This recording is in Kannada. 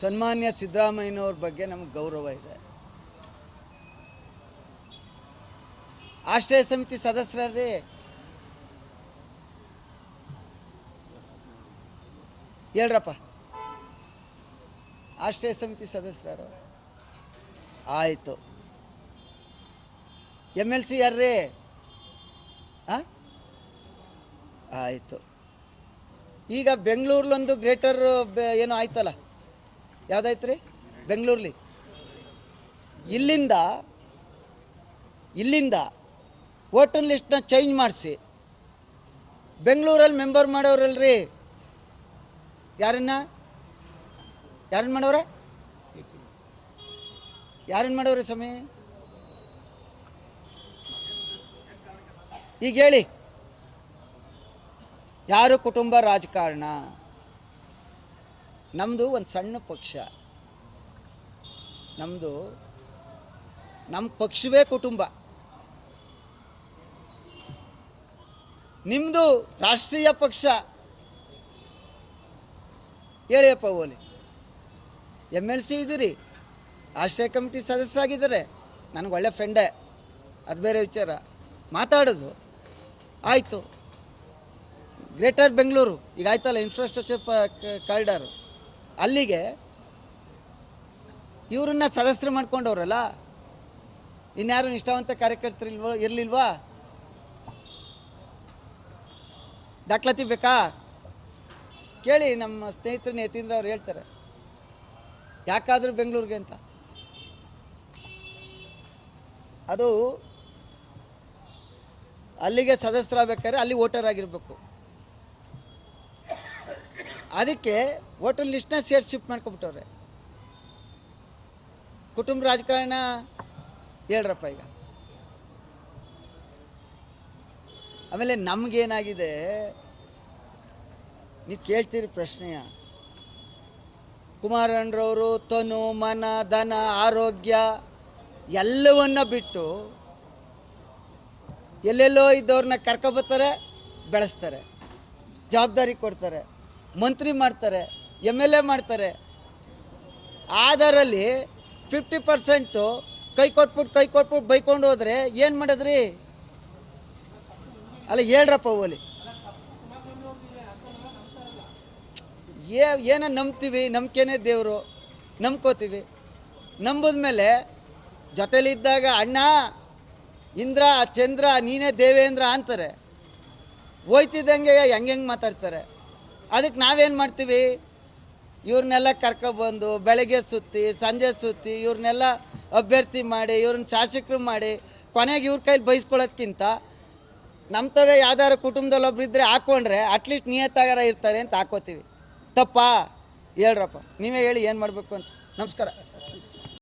ಸನ್ಮಾನ್ಯ ಸಿದ್ದರಾಮಯ್ಯನವ್ರ ಬಗ್ಗೆ ನಮಗೆ ಗೌರವ ಇದೆ. ಆಶ್ರಯ ಸಮಿತಿ ಸದಸ್ಯರೇ ಹೇಳ್ರಪ್ಪ, ಆಶ್ರಯ ಸಮಿತಿ ಸದಸ್ಯರು ಆಯಿತು. MLC ಯಾರ್ರೀ? ಆಯಿತು. ಈಗ ಬೆಂಗಳೂರಲ್ಲೊಂದು ಗ್ರೇಟರ್ ಏನೋ ಆಯ್ತಲ್ಲ, ಯಾವುದಾಯ್ತು ರೀ ಬೆಂಗಳೂರಲ್ಲಿ? ಇಲ್ಲಿಂದ ವೋಟರ್ ಲಿಸ್ಟ್ನ ಚೇಂಜ್ ಮಾಡಿಸಿ ಬೆಂಗಳೂರಲ್ಲಿ ಮೆಂಬರ್ ಮಾಡೋರಲ್ರಿ. ಯಾರನ್ನ ಮಾಡವ್ರೆ? ಯಾರನ್ನು ಮಾಡವ್ರೆ ಸ್ವಾಮಿ? ಈಗ ಹೇಳಿ, ಯಾರು ಕುಟುಂಬ ರಾಜಕಾರಣ? ನಮ್ಮದು ಒಂದು ಸಣ್ಣ ಪಕ್ಷ, ನಮ್ಮ ಪಕ್ಷವೇ ಕುಟುಂಬ. ನಿಮ್ಮದು ರಾಷ್ಟ್ರೀಯ ಪಕ್ಷ. ಹೇಳಿಯಪ್ಪ ಓಲಿ. MLC ಇದ್ದೀರಿ, ಆಶ್ರಯ ಕಮಿಟಿ ಸದಸ್ಯರಾಗಿದ್ದಾರೆ, ನನಗೆ ಒಳ್ಳೆ ಫ್ರೆಂಡೇ, ಅದು ಬೇರೆ ವಿಚಾರ. ಮಾತಾಡೋದು ಆಯಿತು. ಗ್ರೇಟರ್ ಬೆಂಗಳೂರು ಈಗ ಆಯ್ತಲ್ಲ, ಇನ್ಫ್ರಾಸ್ಟ್ರಕ್ಚರ್ ಕಾರಿಡಾರು, ಅಲ್ಲಿಗೆ ಇವರನ್ನ ಸದಸ್ಯರು ಮಾಡ್ಕೊಂಡವ್ರಲ್ಲ. ಇನ್ಯಾರು ನಿಷ್ಠಾವಂತ ಕಾರ್ಯಕರ್ತರು ಇರಲಿಲ್ವಾ? ದಾಖಲಾತಿ ಬೇಕಾ? ಕೇಳಿ, ನಮ್ಮ ಸ್ನೇಹಿತರನ್ನ ಯತೀಂದ್ರ ಅವ್ರು ಹೇಳ್ತಾರೆ ಯಾಕಾದರೂ ಬೆಂಗಳೂರಿಗೆ ಅಂತ. ಅದು ಅಲ್ಲಿಗೆ ಸದಸ್ಯರಾಗಬೇಕಾದ್ರೆ ಅಲ್ಲಿ ವೋಟರ್ ಆಗಿರಬೇಕು. ಅದಕ್ಕೆ ವೋಟರ್ ಲಿಸ್ಟ್ನ ಶಿಫ್ಟ್ ಮಾಡ್ಕೊಬಿಟ್ಟವ್ರೆ. ಕುಟುಂಬ ರಾಜಕಾರಣ ಹೇಳ್ರಪ್ಪ. ಈಗ ಆಮೇಲೆ ನಮಗೇನಾಗಿದೆ, ನೀವು ಕೇಳ್ತೀರಿ ಪ್ರಶ್ನೆಯ, ಕುಮಾರಣ್ಣರವರು ತನು ಮನ ಧನ ಆರೋಗ್ಯ ಎಲ್ಲವನ್ನ ಬಿಟ್ಟು ಎಲ್ಲೆಲ್ಲೋ ಇದ್ದವ್ರನ್ನ ಕರ್ಕೊಬರ್ತಾರೆ, ಬೆಳೆಸ್ತಾರೆ, ಜವಾಬ್ದಾರಿ ಕೊಡ್ತಾರೆ, ಮಂತ್ರಿ ಮಾಡ್ತಾರೆ, MLA ಮಾಡ್ತಾರೆ. ಅದರಲ್ಲಿ 50% ಕೈ ಕೊಟ್ಬಿಟ್ಟು ಬೈಕೊಂಡು ಹೋದರೆ ಏನು ಮಾಡೋದ್ರಿ? ಅಲ್ಲ ಹೇಳ್ರಪ್ಪ ಓಲಿ. ಏನೋ ನಂಬ್ತೀವಿ, ನಂಬಿಕೆನೇ ದೇವರು, ನಂಬ್ಕೋತೀವಿ. ನಂಬಿದ್ಮೇಲೆ ಜೊತೆಲಿದ್ದಾಗ ಅಣ್ಣ ಇಂದ್ರ ಚಂದ್ರ ನೀನೇ ದೇವೇಂದ್ರ ಅಂತಾರೆ, ಹೋಯ್ತಿದ್ದಂಗೆ ಹೆಂಗೆ ಮಾತಾಡ್ತಾರೆ. ಅದಕ್ಕೆ ನಾವೇನು ಮಾಡ್ತೀವಿ, ಇವ್ರನ್ನೆಲ್ಲ ಕರ್ಕೊಬಂದು ಬೆಳಗ್ಗೆ ಸುತ್ತಿ ಸಂಜೆ ಸುತ್ತಿ ಇವ್ರನ್ನೆಲ್ಲ ಅಭ್ಯರ್ಥಿ ಮಾಡಿ ಇವ್ರನ್ನ ಶಾಸಕರು ಮಾಡಿ ಕೊನೆಗೆ ಇವ್ರ ಕೈಲಿ ಬಯಸ್ಕೊಳ್ಳೋದ್ಕಿಂತ ನಮ್ಮತವೇ ಯಾವ್ದಾರು ಕುಟುಂಬದಲ್ಲಿ ಒಬ್ರು ಇದ್ದರೆ ಹಾಕ್ಕೊಂಡ್ರೆ ಅಟ್ಲೀಸ್ಟ್ ನಿಯತ್ತಾಗಾರ ಇರ್ತಾರೆ ಅಂತ ಹಾಕೋತೀವಿ. ತಪ್ಪಾ? ಹೇಳ್ರಪ್ಪ, ನೀವೇ ಹೇಳಿ ಏನು ಮಾಡಬೇಕು ಅಂತ. ನಮಸ್ಕಾರ.